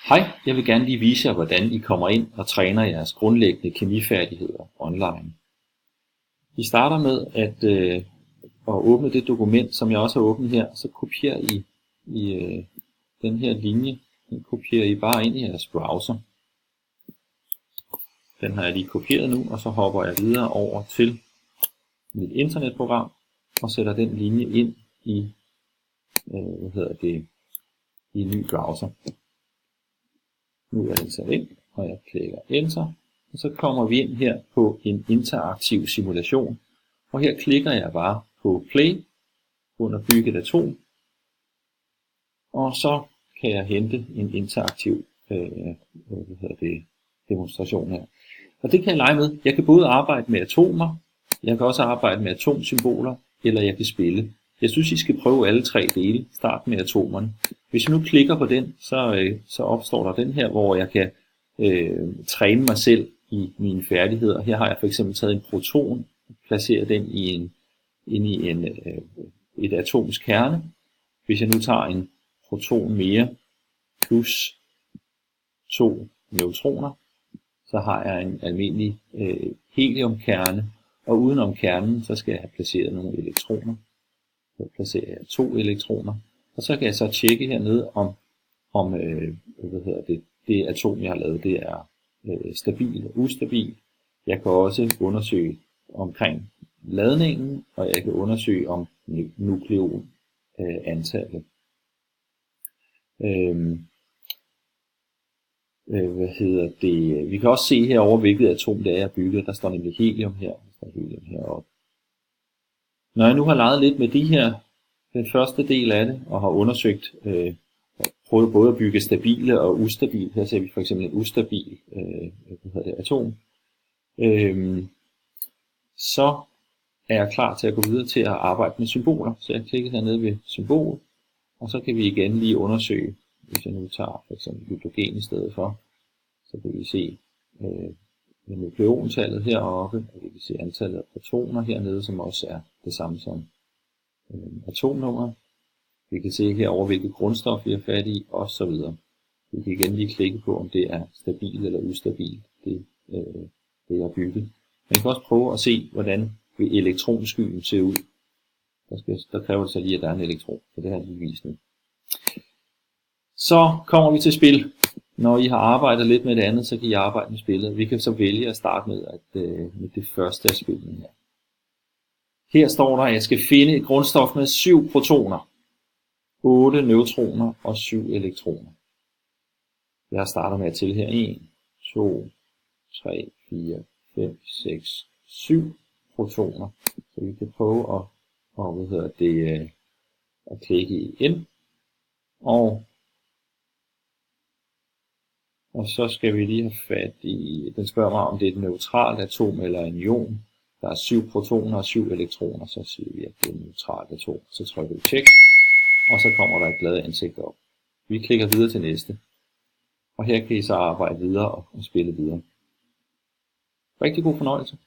Hej, jeg vil gerne lige vise jer, hvordan I kommer ind og træner jeres grundlæggende kemifærdigheder online. I starter med at åbne det dokument, som jeg også har åbnet her, så kopierer I den her linje. Den kopierer I bare ind i jeres browser. Den har jeg lige kopieret nu, og så hopper jeg videre over til mit internetprogram og sætter den linje ind i i en ny browser. Nu er den sat ind, og jeg klikker Enter, og så kommer vi ind her på en interaktiv simulation. Og her klikker jeg bare på Play under Byg et atom, og så kan jeg hente en interaktiv demonstration her. Og det kan jeg lege med. Jeg kan både arbejde med atomer, jeg kan også arbejde med atomsymboler, eller jeg kan spille. Jeg synes, I skal prøve alle tre dele. Start med atomerne. Hvis jeg nu klikker på den, så opstår der den her, hvor jeg kan træne mig selv i mine færdigheder. Her har jeg for eksempel taget en proton, placeret den inde i et atoms kerne. Hvis jeg nu tager en proton mere plus 2 neutroner, så har jeg en almindelig heliumkerne, og udenom kernen, så skal jeg have placeret nogle elektroner. Så placerer jeg 2 elektroner, og så kan jeg så tjekke hernede om det atom, jeg har lavet, det er stabil eller ustabil. Jeg kan også undersøge omkring ladningen, og jeg kan undersøge om nukleon antallet. Vi kan også se herovre, hvilket atom det er, jeg bygget. Der står nemlig helium her, der står helium heroppe. Når jeg nu har leget lidt med den første del af det, og har undersøgt, prøvet både at bygge stabile og ustabile, her ser vi for eksempel en ustabil atom, så er jeg klar til at gå videre til at arbejde med symboler. Så jeg klikker hernede ved symbol, og så kan vi igen lige undersøge, hvis jeg nu tager for eksempel hydrogen i stedet for, så kan vi se nukleontallet heroppe, og vi kan se antallet af protoner hernede, som også er det samme som atomnummer. Vi kan se herover, hvilket grundstof vi har fat i, osv. Vi kan igen lige klikke på, om det er stabil eller ustabil, det jeg har bygget. Man kan også prøve at se, hvordan vil elektronskyen se ud. Der kræver det så lige, at der er en elektron, så det har jeg lige vist nu. Så kommer vi til spil. Når I har arbejdet lidt med det andet, så kan I arbejde med spillet. Vi kan så vælge at starte med det første af spillene her. Her står der, at jeg skal finde et grundstof med 7 protoner, 8 neutroner og 7 elektroner. Jeg starter med at tælle her 1, 2, 3, 4, 5, 6, 7 protoner. Så vi kan prøve at klikke i ind. Og så skal vi lige have fat i, den spørger mig, om det er et neutralt atom eller en ion. Der er 7 protoner og 7 elektroner, så siger vi, at det er et neutralt atom. Så trykker vi check, og så kommer der et glad ansigt op. Vi klikker videre til næste. Og her kan I så arbejde videre og spille videre. Rigtig god fornøjelse.